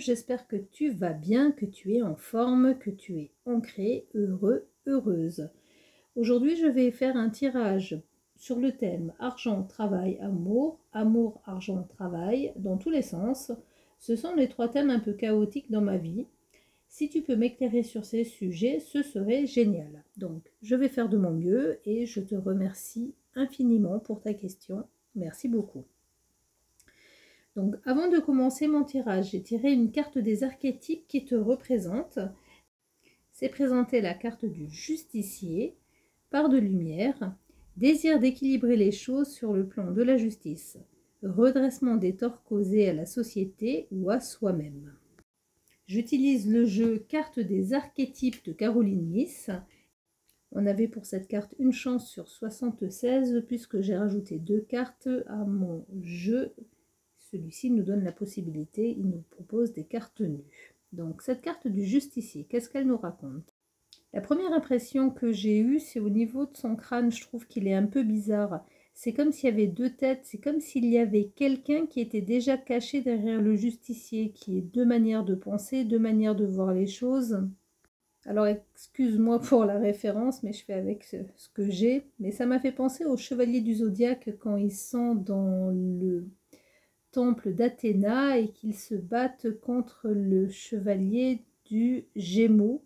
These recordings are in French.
j'espère que tu vas bien, que tu es en forme, que tu es ancré, heureux, heureuse. Aujourd'hui, je vais faire un tirage sur le thème argent, travail, amour, amour, argent, travail, dans tous les sens. Ce sont les 3 thèmes un peu chaotiques dans ma vie. Si tu peux m'éclairer sur ces sujets, ce serait génial. Donc, je vais faire de mon mieux et je te remercie infiniment pour ta question. Merci beaucoup. Donc, avant de commencer mon tirage, j'ai tiré une carte des archétypes qui te représente. C'est présenté la carte du justicier, part de lumière, désir d'équilibrer les choses sur le plan de la justice, redressement des torts causés à la société ou à soi-même. J'utilise le jeu carte des archétypes de Caroline Myss. On avait pour cette carte une chance sur 76 puisque j'ai rajouté 2 cartes à mon jeu. Celui-ci nous donne la possibilité, il nous propose des cartes nues. Donc cette carte du justicier, qu'est-ce qu'elle nous raconte? La première impression que j'ai eue, c'est au niveau de son crâne, je trouve qu'il est un peu bizarre. C'est comme s'il y avait 2 têtes, c'est comme s'il y avait quelqu'un qui était déjà caché derrière le justicier, qui est 2 manières de penser, 2 manières de voir les choses. Alors excuse-moi pour la référence, mais je fais avec ce que j'ai. Mais ça m'a fait penser aux chevaliers du zodiaque quand ils sont dans le temple d'Athéna et qu'ils se battent contre le chevalier du Gémeaux,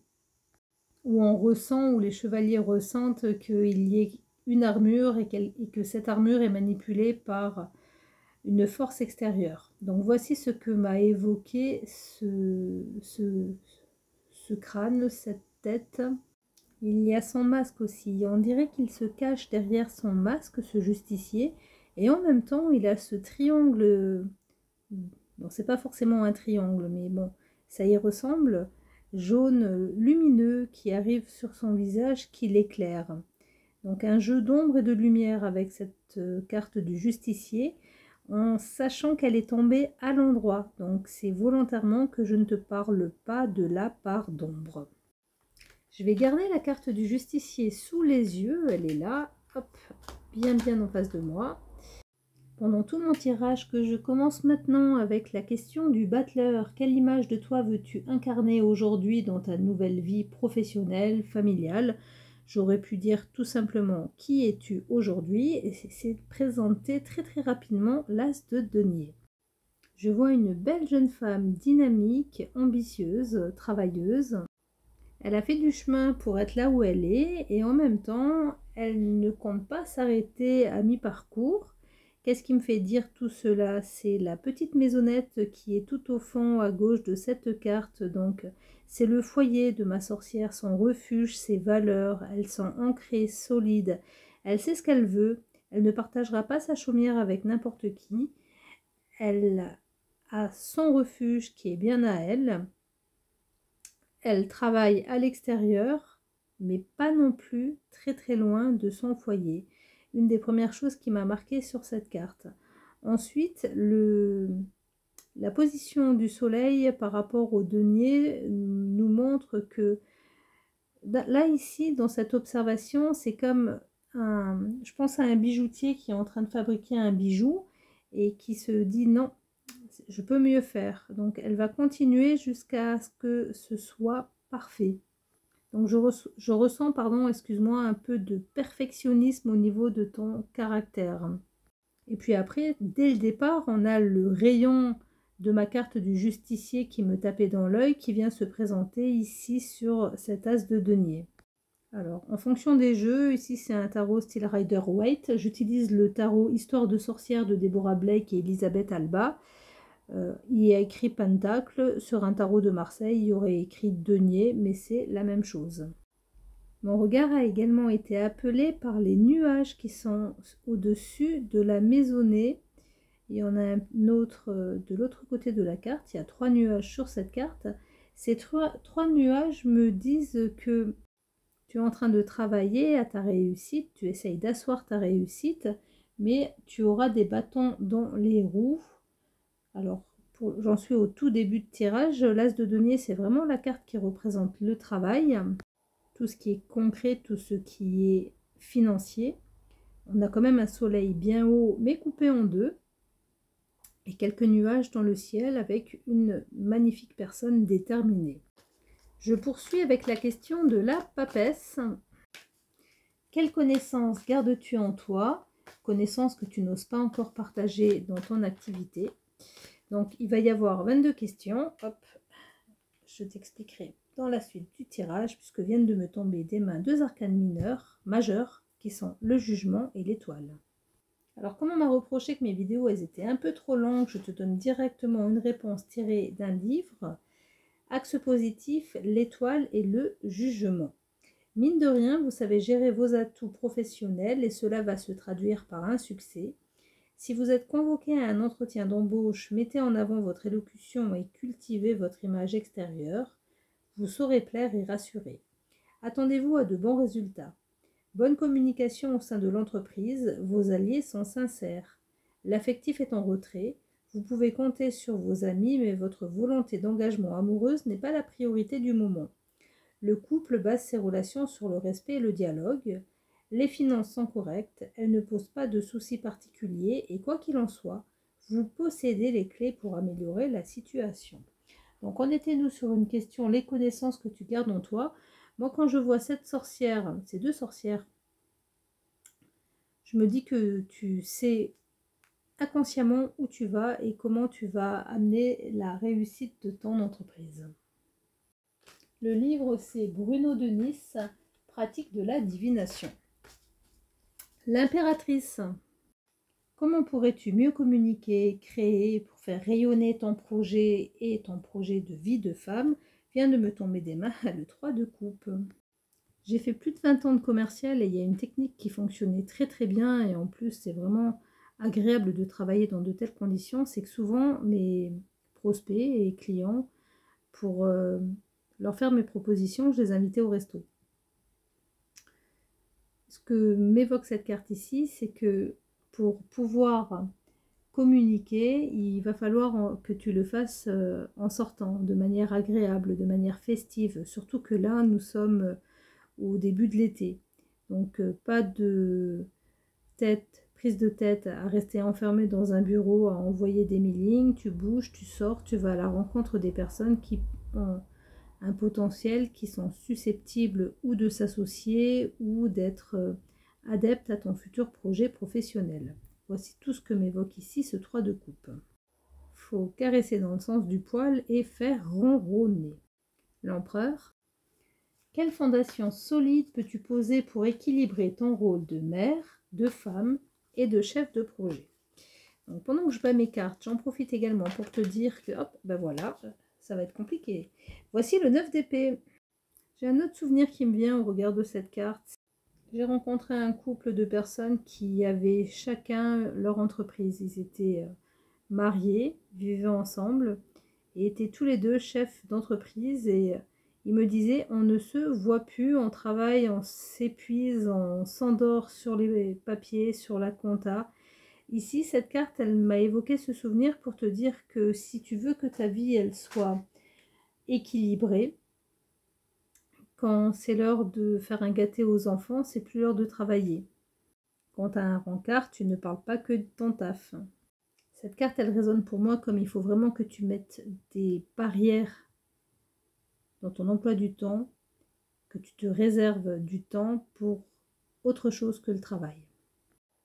où on ressent, où les chevaliers ressentent qu'il y ait une armure et que cette armure est manipulée par une force extérieure. Donc voici ce que m'a évoqué ce crâne, cette tête. Il y a son masque aussi. On dirait qu'il se cache derrière son masque, ce justicier, et en même temps il a ce triangle. Bon, c'est pas forcément un triangle, mais bon, ça y ressemble, jaune lumineux qui arrive sur son visage, qui l'éclaire. Donc un jeu d'ombre et de lumière avec cette carte du justicier, en sachant qu'elle est tombée à l'endroit. Donc c'est volontairement que je ne te parle pas de la part d'ombre. Je vais garder la carte du justicier sous les yeux, elle est là, hop, bien en face de moi. Pendant tout mon tirage que je commence maintenant avec la question du battleur. Quelle image de toi veux-tu incarner aujourd'hui dans ta nouvelle vie professionnelle, familiale? J'aurais pu dire tout simplement qui es-tu aujourd'hui et c'est présenté très rapidement l'as de denier. Je vois une belle jeune femme dynamique, ambitieuse, travailleuse. Elle a fait du chemin pour être là où elle est et en même temps, elle ne compte pas s'arrêter à mi-parcours. Qu'est-ce qui me fait dire tout cela? C'est la petite maisonnette qui est tout au fond à gauche de cette carte. Donc, c'est le foyer de ma sorcière, son refuge, ses valeurs. Elles sont ancrées, solides. Elle sait ce qu'elle veut. Elle ne partagera pas sa chaumière avec n'importe qui. Elle a son refuge qui est bien à elle. Elle travaille à l'extérieur, mais pas non plus très loin de son foyer. Une des premières choses qui m'a marqué sur cette carte. Ensuite, la position du soleil par rapport au denier nous montre que là, ici, dans cette observation, c'est comme je pense à un bijoutier qui est en train de fabriquer un bijou et qui se dit non, je peux mieux faire. Donc, elle va continuer jusqu'à ce que ce soit parfait. Donc, je ressens, pardon, excuse-moi, un peu de perfectionnisme au niveau de ton caractère. Et puis après, dès le départ, on a le rayon de ma carte du justicier qui me tapait dans l'œil, qui vient se présenter ici sur cet as de denier. Alors, en fonction des jeux, ici c'est un tarot style Rider-Waite. J'utilise le tarot Histoire de sorcière de Deborah Blake et Elisabeth Alba. Il y a écrit Pentacle. Sur un tarot de Marseille, il y aurait écrit Denier, mais c'est la même chose. Mon regard a également été appelé par les nuages qui sont au-dessus de la maisonnée. Il y en a un autre de l'autre côté de la carte. Il y a 3 nuages sur cette carte. Ces trois nuages me disent que tu es en train de travailler à ta réussite. Tu essayes d'asseoir ta réussite, mais tu auras des bâtons dans les roues. Alors, j'en suis au tout début de tirage. L'as de denier, c'est vraiment la carte qui représente le travail. Tout ce qui est concret, tout ce qui est financier. On a quand même un soleil bien haut, mais coupé en deux. et quelques nuages dans le ciel avec une magnifique personne déterminée. Je poursuis avec la question de la papesse. Quelles connaissances gardes-tu en toi? Connaissances que tu n'oses pas encore partager dans ton activité. Donc, il va y avoir 22 questions. Hop, je t'expliquerai dans la suite du tirage, puisque viennent de me tomber des mains deux arcanes majeurs, qui sont le jugement et l'étoile. Alors, comme on m'a reproché que mes vidéos elles étaient un peu trop longues, je te donne directement une réponse tirée d'un livre. Axe positif, l'étoile et le jugement. Mine de rien, vous savez gérer vos atouts professionnels et cela va se traduire par un succès. Si vous êtes convoqué à un entretien d'embauche, mettez en avant votre élocution et cultivez votre image extérieure. Vous saurez plaire et rassurer. Attendez-vous à de bons résultats. Bonne communication au sein de l'entreprise, vos alliés sont sincères. L'affectif est en retrait, vous pouvez compter sur vos amis, mais votre volonté d'engagement amoureuse n'est pas la priorité du moment. Le couple base ses relations sur le respect et le dialogue. Les finances sont correctes, elles ne posent pas de soucis particuliers et quoi qu'il en soit, vous possédez les clés pour améliorer la situation. Donc en était-nous sur une question, les connaissances que tu gardes en toi. Moi, quand je vois cette sorcière, ces deux sorcières, je me dis que tu sais inconsciemment où tu vas et comment tu vas amener la réussite de ton entreprise. Le livre, c'est Bruno de Nice, Pratique de la divination. L'impératrice. Comment pourrais-tu mieux communiquer, créer pour faire rayonner ton projet et ton projet de vie de femme? Vient de me tomber des mains le 3 de coupe. J'ai fait plus de 20 ans de commercial et il y a une technique qui fonctionnait très très bien et en plus c'est vraiment agréable de travailler dans de telles conditions, c'est que souvent mes prospects et clients, pour leur faire mes propositions, je les invitais au resto. Ce que m'évoque cette carte ici, c'est que pour pouvoir communiquer, il va falloir que tu le fasses en sortant, de manière agréable, de manière festive, surtout que là nous sommes au début de l'été. Donc pas de prise de tête à rester enfermé dans un bureau, à envoyer des mailings, tu bouges, tu sors, tu vas à la rencontre des personnes qui ont un potentiel, qui sont susceptibles ou de s'associer ou d'être adeptes à ton futur projet professionnel. Voici tout ce que m'évoque ici ce 3 de coupe. Faut caresser dans le sens du poil et faire ronronner. L'empereur. Quelle fondation solide peux-tu poser pour équilibrer ton rôle de mère, de femme et de chef de projet? Donc, pendant que je bats mes cartes, j'en profite également pour te dire que, hop, ben voilà, ça va être compliqué. Voici le 9 d'épée. J'ai un autre souvenir qui me vient au regard de cette carte. J'ai rencontré un couple de personnes qui avaient chacun leur entreprise. Ils étaient mariés, vivaient ensemble et étaient tous les deux chefs d'entreprise et ils me disaient on ne se voit plus, on travaille, on s'épuise, on s'endort sur les papiers, sur la compta. Ici, cette carte, elle m'a évoqué ce souvenir pour te dire que si tu veux que ta vie, elle soit équilibrée, quand c'est l'heure de faire un gâté aux enfants, c'est plus l'heure de travailler. Quand tu as un rencard, tu ne parles pas que de ton taf. Cette carte, elle résonne pour moi comme il faut vraiment que tu mettes des barrières dans ton emploi du temps, que tu te réserves du temps pour autre chose que le travail.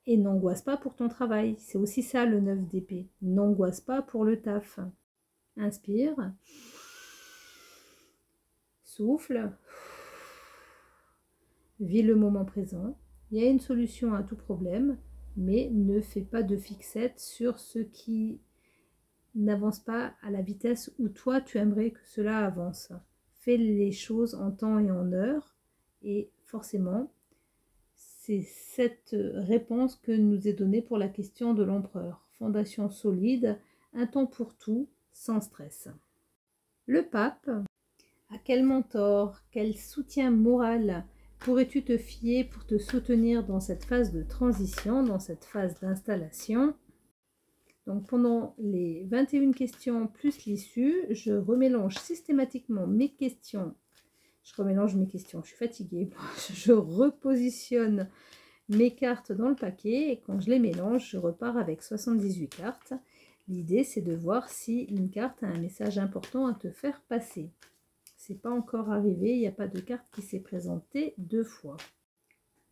Et n'angoisse pas pour ton travail, c'est aussi ça le 9 d'épée. N'angoisse pas pour le taf. Inspire. Souffle. Vis le moment présent. Il y a une solution à tout problème, mais ne fais pas de fixette sur ce qui n'avance pas à la vitesse où toi tu aimerais que cela avance. Fais les choses en temps et en heure et forcément c'est cette réponse que nous est donnée pour la question de l'empereur. Fondation solide, un temps pour tout, sans stress. Le pape, à quel mentor, quel soutien moral pourrais-tu te fier pour te soutenir dans cette phase de transition, dans cette phase d'installation? Donc pendant les 21 questions plus l'issue, je remélange systématiquement mes questions. Je suis fatiguée. Je repositionne mes cartes dans le paquet et quand je les mélange, je repars avec 78 cartes. L'idée, c'est de voir si une carte a un message important à te faire passer. C'est pas encore arrivé, il n'y a pas de carte qui s'est présentée 2 fois.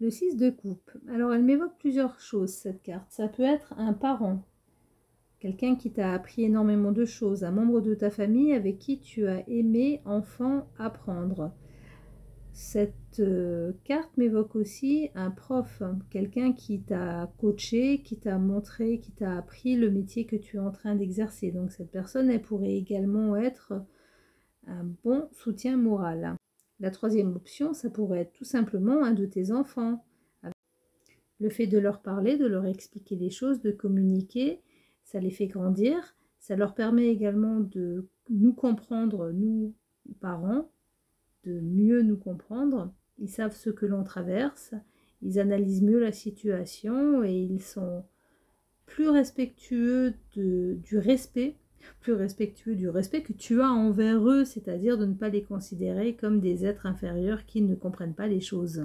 Le 6 de coupe. Alors, elle m'évoque plusieurs choses, cette carte. Ça peut être un parent, quelqu'un qui t'a appris énormément de choses, un membre de ta famille avec qui tu as aimé, enfant, apprendre. Cette carte m'évoque aussi un prof, quelqu'un qui t'a coaché, qui t'a montré, qui t'a appris le métier que tu es en train d'exercer. Donc cette personne, elle pourrait également être un bon soutien moral. La troisième option, ça pourrait être tout simplement un de tes enfants. Le fait de leur parler, de leur expliquer les choses, de communiquer, ça les fait grandir. Ça leur permet également de nous comprendre, nous, parents, de mieux nous comprendre. Ils savent ce que l'on traverse, ils analysent mieux la situation et ils sont plus respectueux du respect, plus respectueux du respect que tu as envers eux, c'est-à-dire de ne pas les considérer comme des êtres inférieurs qui ne comprennent pas les choses.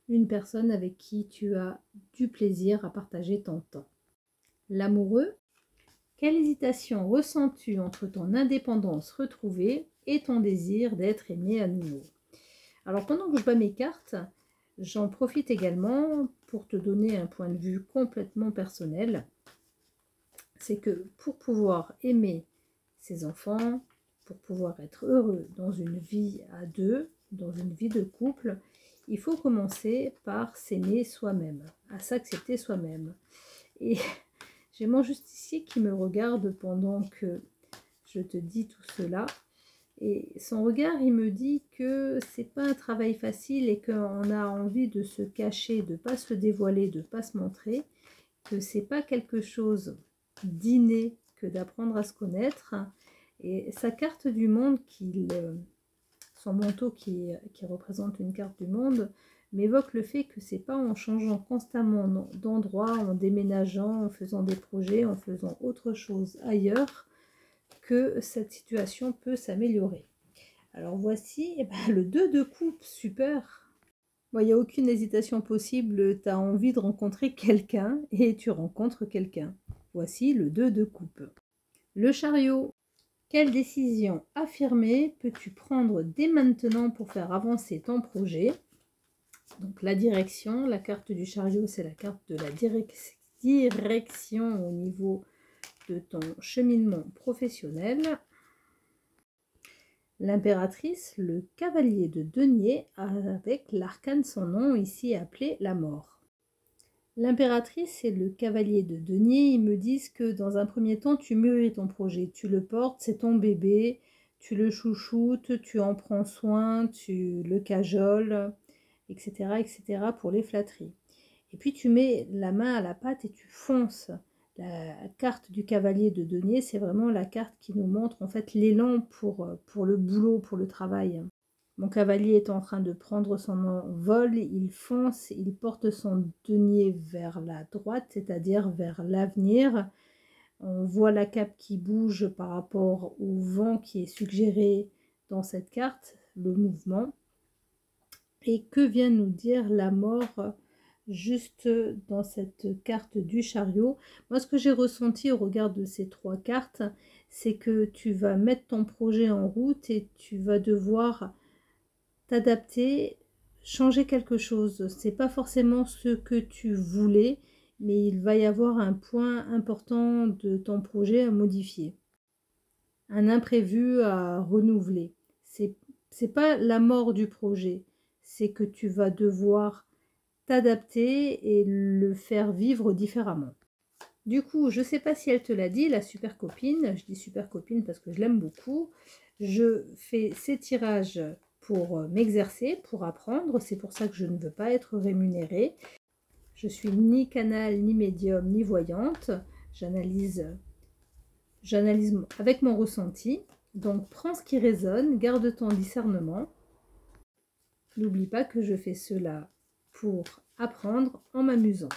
Une personne avec qui tu as du plaisir à partager ton temps. L'amoureux, quelle hésitation ressens-tu entre ton indépendance retrouvée et ton désir d'être aimé à nouveau? Alors pendant que je bats mes cartes, j'en profite également pour te donner un point de vue complètement personnel. C'est que pour pouvoir aimer ses enfants, pour pouvoir être heureux dans une vie à deux, dans une vie de couple, il faut commencer par s'aimer soi-même, à s'accepter soi-même. Et j'ai mon justicier qui me regarde pendant que je te dis tout cela. Et son regard, il me dit que c'est pas un travail facile et qu'on a envie de se cacher, de pas se dévoiler, de pas se montrer, que c'est pas quelque chose d'inné que d'apprendre à se connaître. Et sa carte du monde, son manteau qui représente une carte du monde, m'évoque le fait que c'est pas en changeant constamment d'endroit, en déménageant, en faisant des projets, en faisant autre chose ailleurs, que cette situation peut s'améliorer. Alors voici le 2 de coupe, super. Bon, il n'y a aucune hésitation possible, tu as envie de rencontrer quelqu'un et tu rencontres quelqu'un. Voici le 2 de coupe. Le chariot, quelle décision affirmée peux-tu prendre dès maintenant pour faire avancer ton projet? Donc la direction, la carte du chariot, c'est la carte de la direction au niveau de ton cheminement professionnel. L'impératrice, le cavalier de denier, avec l'arcane son nom ici appelé la mort. L'impératrice et le cavalier de denier, ils me disent que dans un premier temps, tu mûris ton projet, tu le portes, c'est ton bébé, tu le chouchoutes, tu en prends soin, tu le cajoles, etc., etc. pour les flatteries. Et puis tu mets la main à la pâte et tu fonces. La carte du cavalier de denier, c'est vraiment la carte qui nous montre en fait l'élan pour le boulot, pour le travail. Mon cavalier est en train de prendre son envol, il fonce, il porte son denier vers la droite, c'est-à-dire vers l'avenir. On voit la cape qui bouge par rapport au vent qui est suggéré dans cette carte, le mouvement. Et que vient nous dire la mort juste dans cette carte du chariot? Moi, ce que j'ai ressenti au regard de ces 3 cartes, c'est que tu vas mettre ton projet en route et tu vas devoir t'adapter, changer quelque chose. C'est pas forcément ce que tu voulais, mais il va y avoir un point important de ton projet à modifier. Un imprévu à renouveler. C'est pas la mort du projet, c'est que tu vas devoir t'adapter et le faire vivre différemment. Du coup, je sais pas si elle te l'a dit, la super copine, je dis super copine parce que je l'aime beaucoup, je fais ces tirages pour m'exercer, pour apprendre, c'est pour ça que je ne veux pas être rémunérée. Je suis ni canal, ni médium, ni voyante, j'analyse avec mon ressenti. Donc prends ce qui résonne, garde ton discernement. N'oublie pas que je fais cela pour apprendre en m'amusant.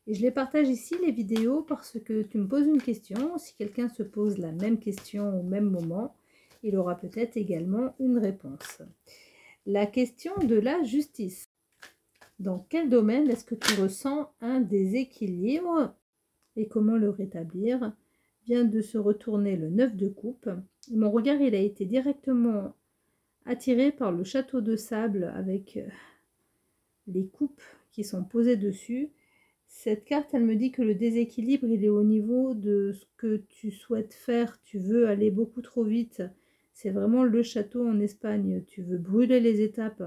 Et je les partage ici, les vidéos, parce que tu me poses une question. Si quelqu'un se pose la même question au même moment, il aura peut-être également une réponse. La question de la justice. Dans quel domaine est-ce que tu ressens un déséquilibre et comment le rétablir? vient de se retourner le 9 de coupe. Et mon regard, il a été directement attiré par le château de sable avec les coupes qui sont posées dessus. Cette carte, elle me dit que le déséquilibre, il est au niveau de ce que tu souhaites faire. Tu veux aller beaucoup trop vite. C'est vraiment le château en Espagne. Tu veux brûler les étapes.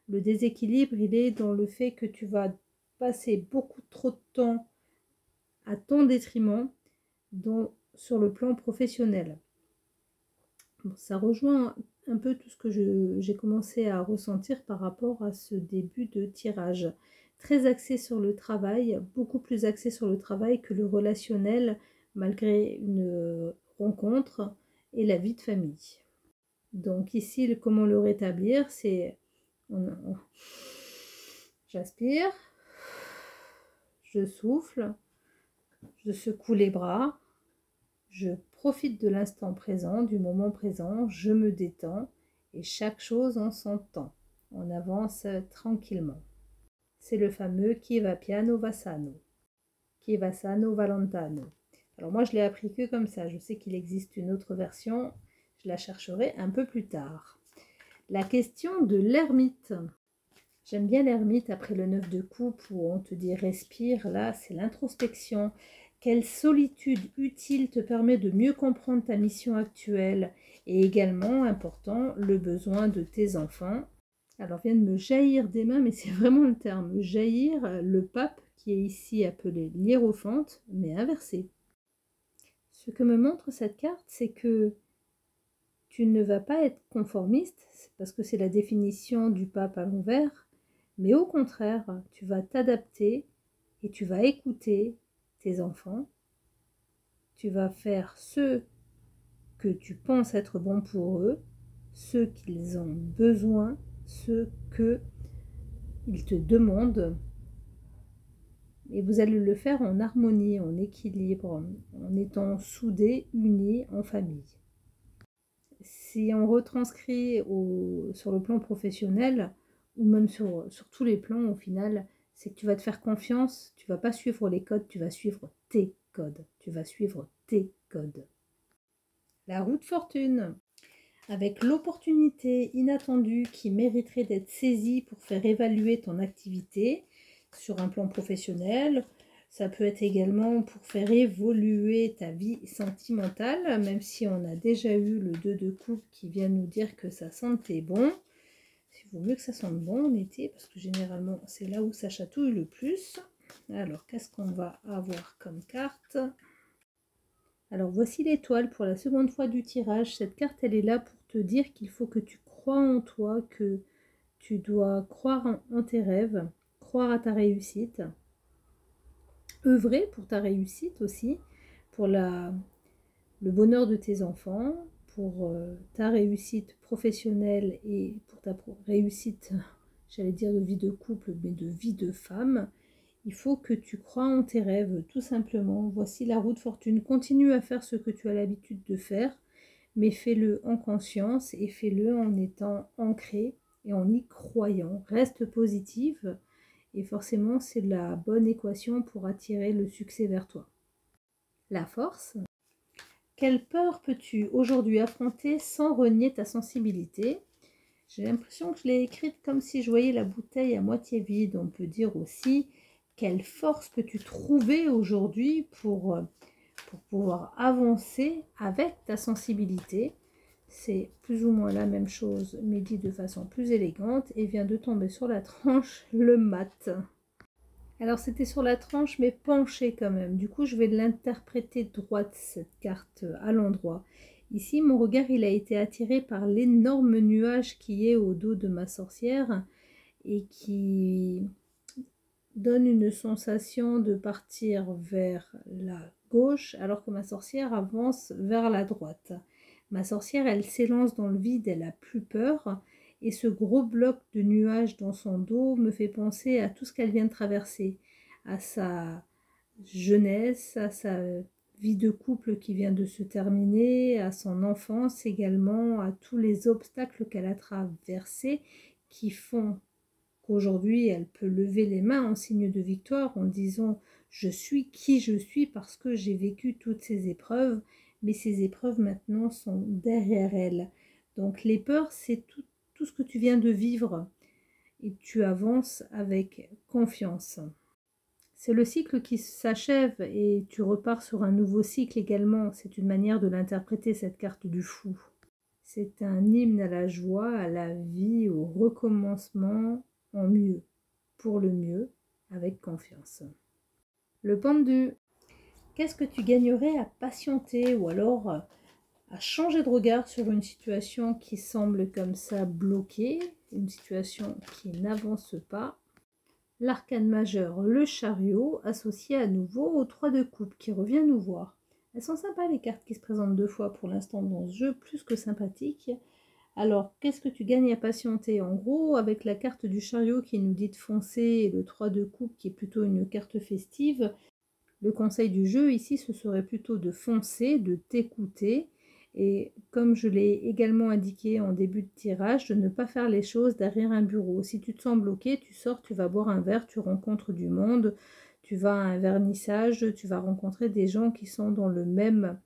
Le déséquilibre, il est dans le fait que tu vas passer beaucoup trop de temps à ton détriment sur le plan professionnel. Bon, ça rejoint un peu tout ce que j'ai commencé à ressentir par rapport à ce début de tirage. Très axé sur le travail, beaucoup plus axé sur le travail que le relationnel, malgré une rencontre et la vie de famille. Donc ici, comment le rétablir, c'est... J'aspire, je souffle, je secoue les bras, je profite de l'instant présent, du moment présent, je me détends et chaque chose en son temps. On avance tranquillement. C'est le fameux chi va piano va sano. Chi va sano va lontano. Alors moi je l'ai appris que comme ça. Je sais qu'il existe une autre version. Je la chercherai un peu plus tard. La question de l'ermite. J'aime bien l'ermite après le 9 de coupe où on te dit respire. Là c'est l'introspection. Quelle solitude utile te permet de mieux comprendre ta mission actuelle et également, important, le besoin de tes enfants. Alors vient de me jaillir des mains, mais c'est vraiment le terme, jaillir, le pape qui est ici appelé l'hiérophante, mais inversé. Ce que me montre cette carte, c'est que tu ne vas pas être conformiste, parce que c'est la définition du pape à l'envers, mais au contraire, tu vas t'adapter et tu vas écouter tes enfants, tu vas faire ce que tu penses être bon pour eux, ce qu'ils ont besoin, ce qu'ils te demandent, et vous allez le faire en harmonie, en équilibre, en étant soudés, unis en famille. Si on retranscrit sur le plan professionnel, ou même sur tous les plans au final, c'est que tu vas te faire confiance, tu vas pas suivre les codes, tu vas suivre tes codes. Tu vas suivre tes codes. La roue de fortune, avec l'opportunité inattendue qui mériterait d'être saisie pour faire évaluer ton activité sur un plan professionnel. Ça peut être également pour faire évoluer ta vie sentimentale, même si on a déjà eu le 2 de coupe qui vient nous dire que ça sentait bon. Il vaut mieux que ça sente bon en été, parce que généralement c'est là où ça chatouille le plus. Alors, qu'est-ce qu'on va avoir comme carte ? Alors, voici l'étoile pour la seconde fois du tirage. Cette carte, elle est là pour te dire qu'il faut que tu crois en toi, que tu dois croire en tes rêves, croire à ta réussite, œuvrer pour ta réussite aussi, pour le bonheur de tes enfants, pour ta réussite professionnelle et pour ta réussite, j'allais dire de vie de couple, mais de vie de femme. Il faut que tu crois en tes rêves, tout simplement. Voici la roue de fortune. Continue à faire ce que tu as l'habitude de faire, mais fais-le en conscience et fais-le en étant ancré et en y croyant. Reste positive et forcément, c'est la bonne équation pour attirer le succès vers toi. La force. Quelle peur peux-tu aujourd'hui affronter sans renier ta sensibilité ? J'ai l'impression que je l'ai écrite comme si je voyais la bouteille à moitié vide. On peut dire aussi, quelle force peux-tu trouver aujourd'hui pour pouvoir avancer avec ta sensibilité ? C'est plus ou moins la même chose, mais dit de façon plus élégante, et vient de tomber sur la tranche le mat. Alors c'était sur la tranche, mais penché quand même. Du coup, je vais l'interpréter droite, cette carte, à l'endroit. Ici, mon regard, il a été attiré par l'énorme nuage qui est au dos de ma sorcière et qui donne une sensation de partir vers la gauche alors que ma sorcière avance vers la droite. Ma sorcière, elle s'élance dans le vide, elle a plus peur et ce gros bloc de nuages dans son dos me fait penser à tout ce qu'elle vient de traverser, à sa jeunesse, à sa vie de couple qui vient de se terminer, à son enfance également, à tous les obstacles qu'elle a traversés qui font qu'aujourd'hui elle peut lever les mains en signe de victoire en disant je suis qui je suis parce que j'ai vécu toutes ces épreuves, mais ces épreuves maintenant sont derrière elles. Donc les peurs, c'est tout ce que tu viens de vivre et tu avances avec confiance. C'est le cycle qui s'achève et tu repars sur un nouveau cycle également. C'est une manière de l'interpréter, cette carte du fou. C'est un hymne à la joie, à la vie, au recommencement en mieux, pour le mieux, avec confiance. Le pendu. Qu'est-ce que tu gagnerais à patienter ou alors à changer de regard sur une situation qui semble comme ça bloquée, une situation qui n'avance pas? L'arcane majeur, le chariot, associé à nouveau au 3 de coupe qui revient nous voir. Elles sont sympas les cartes qui se présentent 2 fois pour l'instant dans ce jeu, plus que sympathiques. Alors, qu'est-ce que tu gagnes à patienter? En gros, avec la carte du chariot qui nous dit de foncer et le 3 de coupe qui est plutôt une carte festive, le conseil du jeu ici, ce serait plutôt de foncer, de t'écouter et comme je l'ai également indiqué en début de tirage, de ne pas faire les choses derrière un bureau. Si tu te sens bloqué, tu sors, tu vas boire un verre, tu rencontres du monde, tu vas à un vernissage, tu vas rencontrer des gens qui sont dans le même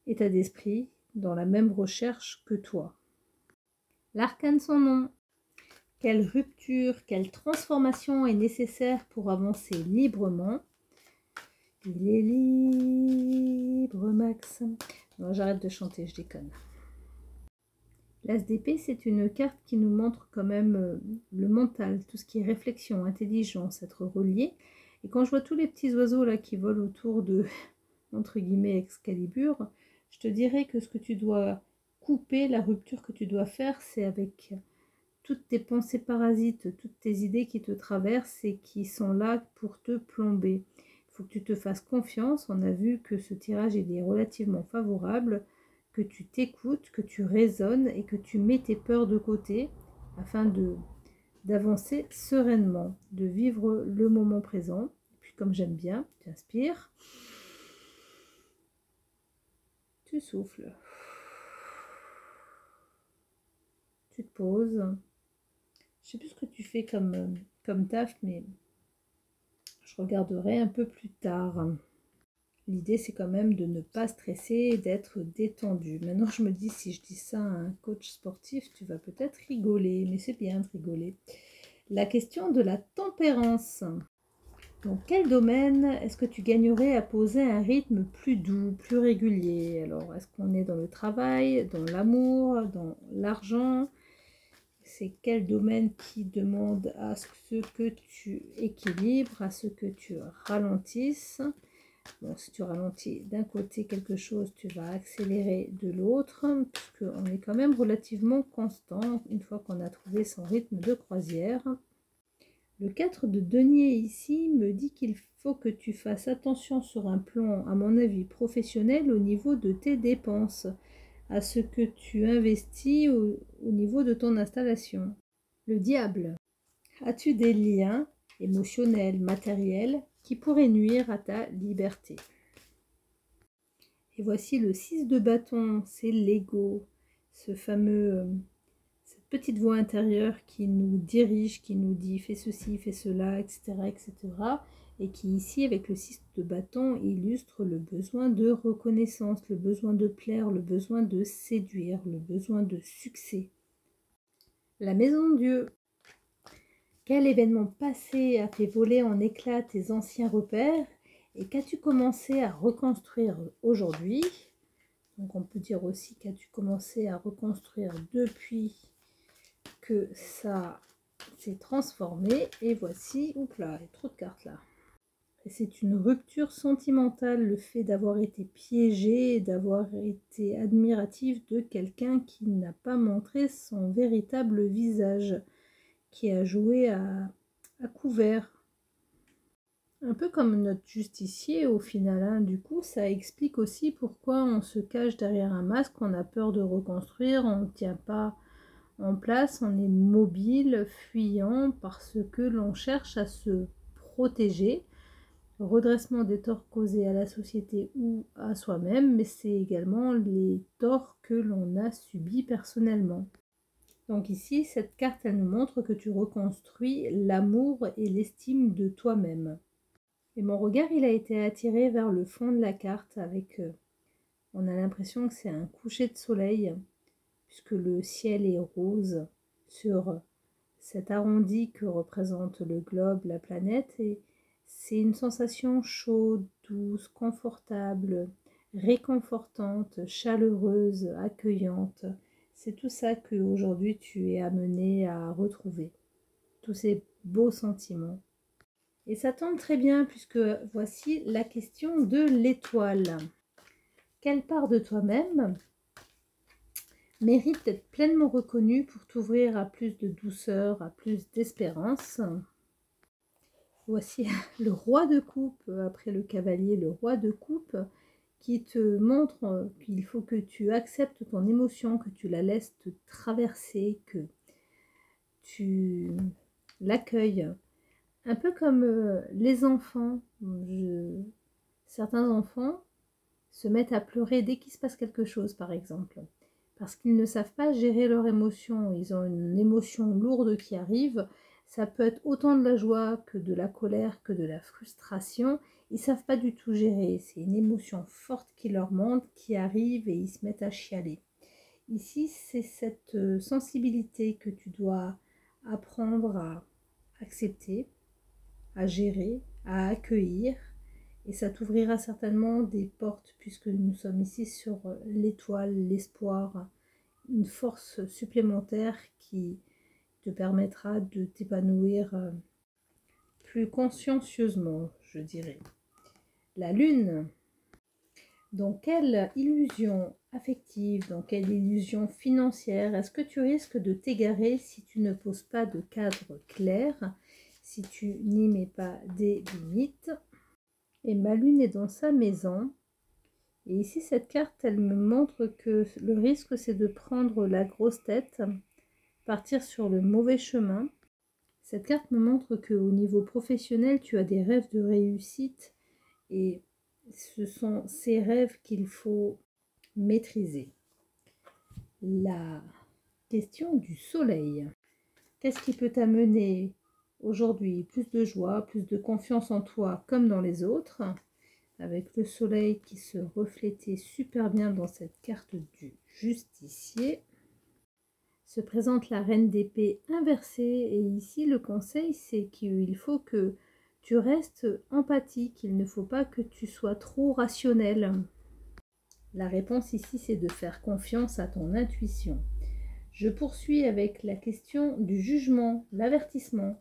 état d'esprit, dans la même recherche que toi. L'arcane sans nom. Quelle rupture, quelle transformation est nécessaire pour avancer librement? Il est libre, Max. Non, j'arrête de chanter, je déconne. L'As d'épée, c'est une carte qui nous montre quand même le mental, tout ce qui est réflexion, intelligence, être relié. Et quand je vois tous les petits oiseaux là qui volent autour de, entre guillemets, Excalibur, je te dirais que ce que tu dois couper, la rupture que tu dois faire, c'est avec toutes tes pensées parasites, toutes tes idées qui te traversent et qui sont là pour te plomber. Il faut que tu te fasses confiance. On a vu que ce tirage il est relativement favorable, que tu t'écoutes, que tu raisonnes et que tu mets tes peurs de côté afin d'avancer sereinement, de vivre le moment présent. Et puis comme j'aime bien, tu inspires, tu souffles, tu te poses. Je sais plus ce que tu fais comme taf, mais je regarderai un peu plus tard. L'idée, c'est quand même de ne pas stresser et d'être détendu. Maintenant, je me dis, si je dis ça à un coach sportif, tu vas peut-être rigoler, mais c'est bien de rigoler. La question de la tempérance. Dans quel domaine est-ce que tu gagnerais à poser un rythme plus doux, plus régulier? Alors, est-ce qu'on est dans le travail, dans l'amour, dans l'argent? C'est quel domaine qui demande à ce que tu équilibres, à ce que tu ralentisses? Bon, si tu ralentis d'un côté quelque chose, tu vas accélérer de l'autre, puisqu'on est quand même relativement constant une fois qu'on a trouvé son rythme de croisière. Le 4 de denier ici me dit qu'il faut que tu fasses attention sur un plan, à mon avis, professionnel au niveau de tes dépenses, à ce que tu investis au niveau de ton installation. Le diable. As-tu des liens émotionnels, matériels qui pourraient nuire à ta liberté? Et voici le 6 de bâton, c'est l'ego, ce fameux, cette petite voix intérieure qui nous dirige, qui nous dit fais ceci, fais cela, etc., etc. Et qui ici, avec le 6 de bâton, illustre le besoin de reconnaissance, le besoin de plaire, le besoin de séduire, le besoin de succès. La maison de Dieu. Quel événement passé a fait voler en éclats tes anciens repères et qu'as-tu commencé à reconstruire aujourd'hui? Donc on peut dire aussi qu'as-tu commencé à reconstruire depuis que ça s'est transformé. Et voici, oups là, il y a trop de cartes là. C'est une rupture sentimentale, le fait d'avoir été piégé, d'avoir été admiratif de quelqu'un qui n'a pas montré son véritable visage, qui a joué à couvert. Un peu comme notre justicier au final, hein. Du coup, ça explique aussi pourquoi on se cache derrière un masque, on a peur de reconstruire, on ne tient pas en place, on est mobile, fuyant, parce que l'on cherche à se protéger. Redressement des torts causés à la société ou à soi-même, mais c'est également les torts que l'on a subis personnellement. Donc ici, cette carte, elle nous montre que tu reconstruis l'amour et l'estime de toi-même. Et mon regard, il a été attiré vers le fond de la carte avec, on a l'impression que c'est un coucher de soleil, puisque le ciel est rose sur cet arrondi que représente le globe, la planète, et c'est une sensation chaude, douce, confortable, réconfortante, chaleureuse, accueillante. C'est tout ça qu'aujourd'hui tu es amené à retrouver, tous ces beaux sentiments. Et ça tombe très bien puisque voici la question de l'étoile. Quelle part de toi-même mérite d'être pleinement reconnue pour t'ouvrir à plus de douceur, à plus d'espérance? Voici le roi de coupe, après le cavalier, le roi de coupe, qui te montre qu'il faut que tu acceptes ton émotion, que tu la laisses te traverser, que tu l'accueilles. Un peu comme les enfants. Certains enfants se mettent à pleurer dès qu'il se passe quelque chose, par exemple, parce qu'ils ne savent pas gérer leurs émotions. Ils ont une émotion lourde qui arrive. Ça peut être autant de la joie que de la colère, que de la frustration. Ils ne savent pas du tout gérer. C'est une émotion forte qui leur monte, qui arrive et ils se mettent à chialer. Ici, c'est cette sensibilité que tu dois apprendre à accepter, à gérer, à accueillir. Et ça t'ouvrira certainement des portes puisque nous sommes ici sur l'étoile, l'espoir, une force supplémentaire qui te permettra de t'épanouir plus consciencieusement, je dirais. La lune, dans quelle illusion affective, dans quelle illusion financière est-ce que tu risques de t'égarer si tu ne poses pas de cadre clair, si tu n'y mets pas des limites? Et ma lune est dans sa maison. Et ici, cette carte, elle me montre que le risque, c'est de prendre la grosse tête, partir sur le mauvais chemin. Cette carte me montre qu'au niveau professionnel, tu as des rêves de réussite et ce sont ces rêves qu'il faut maîtriser. La question du soleil. Qu'est-ce qui peut t'amener aujourd'hui plus de joie, plus de confiance en toi comme dans les autres, avec le soleil qui se reflétait super bien dans cette carte du justicier. Se présente la reine d'épée inversée et ici le conseil c'est qu'il faut que tu restes empathique, il ne faut pas que tu sois trop rationnel. La réponse ici c'est de faire confiance à ton intuition. Je poursuis avec la question du jugement, l'avertissement.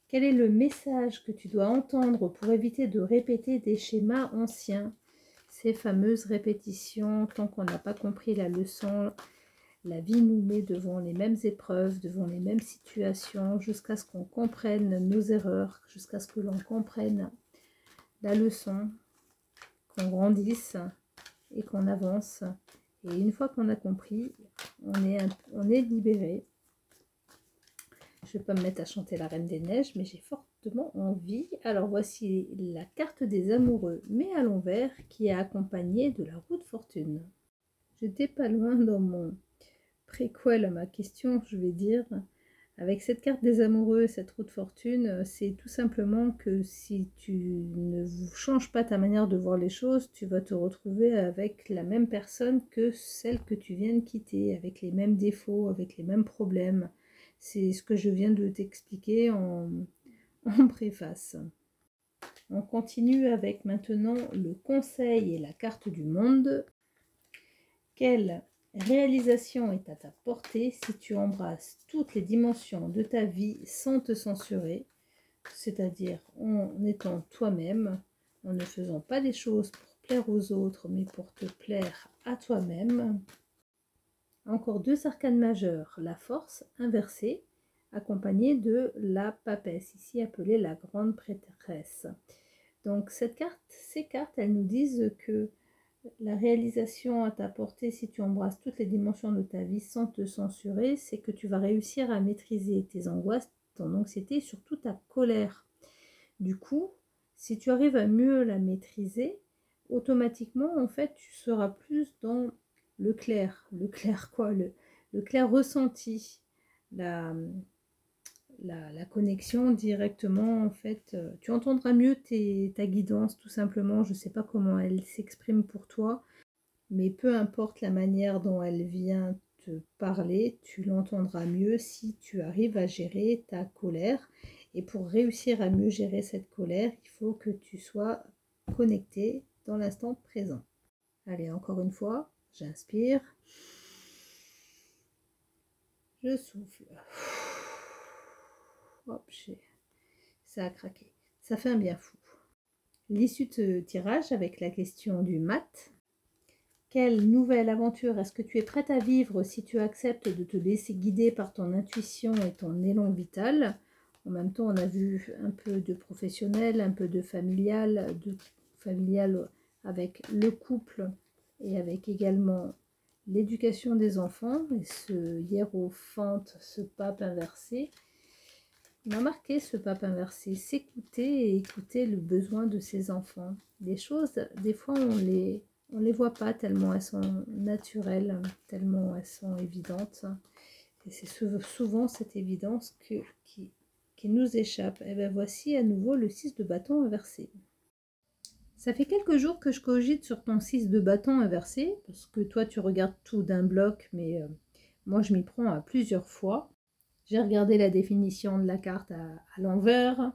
Quel est le message que tu dois entendre pour éviter de répéter des schémas anciens? Ces fameuses répétitions, tant qu'on n'a pas compris la leçon, la vie nous met devant les mêmes épreuves, devant les mêmes situations, jusqu'à ce qu'on comprenne nos erreurs, jusqu'à ce que l'on comprenne la leçon, qu'on grandisse et qu'on avance. Et une fois qu'on a compris, on est libéré. Je ne vais pas me mettre à chanter la Reine des Neiges, mais j'ai fortement envie. Alors voici la carte des amoureux, mais à l'envers, qui est accompagnée de la roue de fortune. J'étais pas loin dans mon préquel à ma question, je vais dire. Avec cette carte des amoureux, cette roue de fortune, c'est tout simplement que si tu ne changes pas ta manière de voir les choses, tu vas te retrouver avec la même personne que celle que tu viens de quitter, avec les mêmes défauts, avec les mêmes problèmes. C'est ce que je viens de t'expliquer en préface. On continue avec maintenant le conseil et la carte du monde. Quelle réalisation est à ta portée si tu embrasses toutes les dimensions de ta vie sans te censurer, c'est-à-dire en étant toi-même, en ne faisant pas des choses pour plaire aux autres, mais pour te plaire à toi-même. Encore deux arcanes majeures, la force inversée, accompagnée de la papesse, ici appelée la grande prêtresse. Donc ces cartes, elles nous disent que la réalisation à ta portée, si tu embrasses toutes les dimensions de ta vie sans te censurer, c'est que tu vas réussir à maîtriser tes angoisses, ton anxiété, surtout ta colère. Du coup, si tu arrives à mieux la maîtriser, automatiquement, en fait, tu seras plus dans le clair. Le clair quoi? Le clair ressenti. la connexion directement, en fait. Tu entendras mieux ta guidance, tout simplement. Je ne sais pas comment elle s'exprime pour toi, mais peu importe la manière dont elle vient te parler, tu l'entendras mieux si tu arrives à gérer ta colère. Et pour réussir à mieux gérer cette colère, il faut que tu sois connecté dans l'instant présent. Allez, encore une fois, j'inspire. Je souffle. Hop, ça a craqué. Ça fait un bien fou. L'issue de ce tirage avec la question du mat. Quelle nouvelle aventure est-ce que tu es prête à vivre si tu acceptes de te laisser guider par ton intuition et ton élan vital? En même temps, on a vu un peu de professionnel, un peu de familial avec le couple et avec également l'éducation des enfants. Et ce hiérophante, ce pape inversé, m'a marqué, ce pape inversé, s'écouter et écouter le besoin de ses enfants. Des choses, des fois, on les voit pas tellement elles sont naturelles, tellement elles sont évidentes. Et c'est souvent cette évidence qui nous échappe. Et bien voici à nouveau le 6 de bâton inversé. Ça fait quelques jours que je cogite sur ton 6 de bâton inversé, parce que toi tu regardes tout d'un bloc, mais moi je m'y prends à plusieurs fois. J'ai regardé la définition de la carte à l'envers,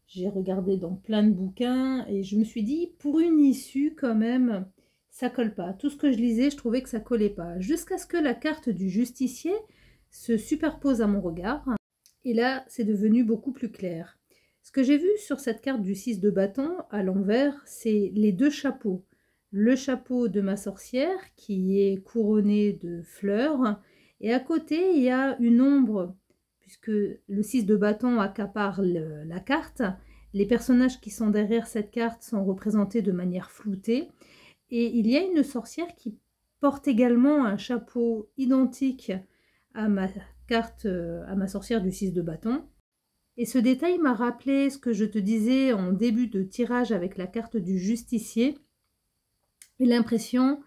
j'ai regardé dans plein de bouquins et je me suis dit, pour une issue quand même, ça colle pas. Tout ce que je lisais, je trouvais que ça collait pas. Jusqu'à ce que la carte du justicier se superpose à mon regard. Et là, c'est devenu beaucoup plus clair. Ce que j'ai vu sur cette carte du 6 de bâton à l'envers, c'est les deux chapeaux. Le chapeau de ma sorcière qui est couronné de fleurs et à côté, il y a une ombre puisque le 6 de bâton accapare la carte. Les personnages qui sont derrière cette carte sont représentés de manière floutée. Et il y a une sorcière qui porte également un chapeau identique à ma carte, à ma sorcière du 6 de bâton. Et ce détail m'a rappelé ce que je te disais en début de tirage avec la carte du justicier. Et l'impression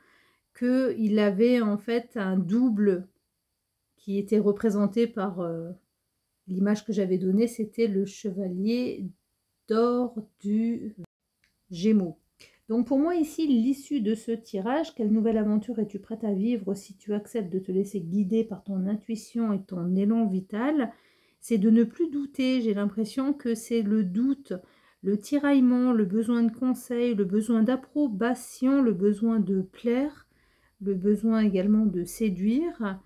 qu'il avait en fait un double qui était représenté par... l'image que j'avais donnée, c'était le chevalier d'or du Gémeaux. Donc pour moi ici, l'issue de ce tirage, quelle nouvelle aventure es-tu prête à vivre si tu acceptes de te laisser guider par ton intuition et ton élan vital? C'est de ne plus douter. J'ai l'impression que c'est le doute, le tiraillement, le besoin de conseil, le besoin d'approbation, le besoin de plaire, le besoin également de séduire,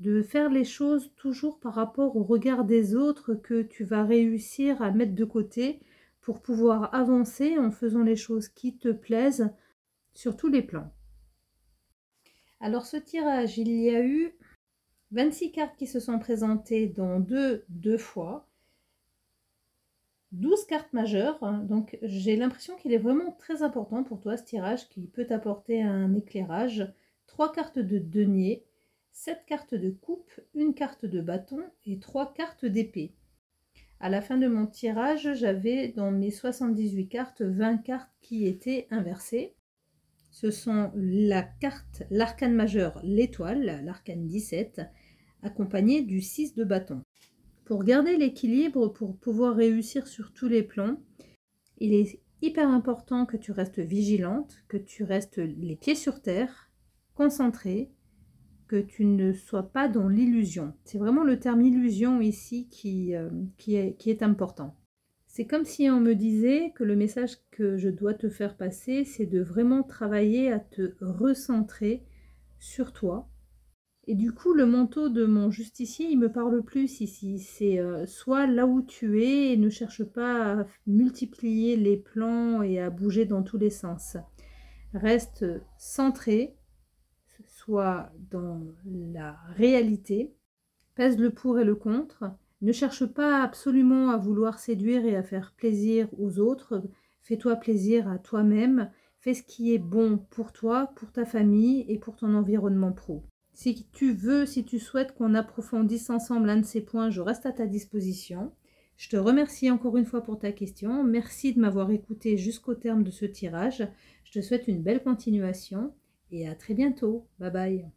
de faire les choses toujours par rapport au regard des autres que tu vas réussir à mettre de côté pour pouvoir avancer en faisant les choses qui te plaisent sur tous les plans. Alors ce tirage, il y a eu 26 cartes qui se sont présentées dans deux fois, 12 cartes majeures, donc j'ai l'impression qu'il est vraiment très important pour toi ce tirage qui peut t'apporter un éclairage, 3 cartes de denier, 7 cartes de coupe, une carte de bâton et 3 cartes d'épée. À la fin de mon tirage, j'avais dans mes 78 cartes, 20 cartes qui étaient inversées. Ce sont l'arcane majeur, l'étoile, l'arcane 17, accompagnée du 6 de bâton. Pour garder l'équilibre, pour pouvoir réussir sur tous les plans, il est hyper important que tu restes vigilante, que tu restes les pieds sur terre, concentrée, que tu ne sois pas dans l'illusion. C'est vraiment le terme illusion ici qui est important. C'est comme si on me disait que le message que je dois te faire passer, c'est de vraiment travailler à te recentrer sur toi. Et du coup, le manteau de mon justicier, il me parle plus ici. C'est sois là où tu es et ne cherche pas à multiplier les plans et à bouger dans tous les sens. Reste centré, soit dans la réalité, pèse le pour et le contre, ne cherche pas absolument à vouloir séduire et à faire plaisir aux autres, fais-toi plaisir à toi-même, fais ce qui est bon pour toi, pour ta famille et pour ton environnement pro. Si tu veux, si tu souhaites qu'on approfondisse ensemble un de ces points, je reste à ta disposition. Je te remercie encore une fois pour ta question, merci de m'avoir écouté jusqu'au terme de ce tirage, je te souhaite une belle continuation et à très bientôt. Bye bye.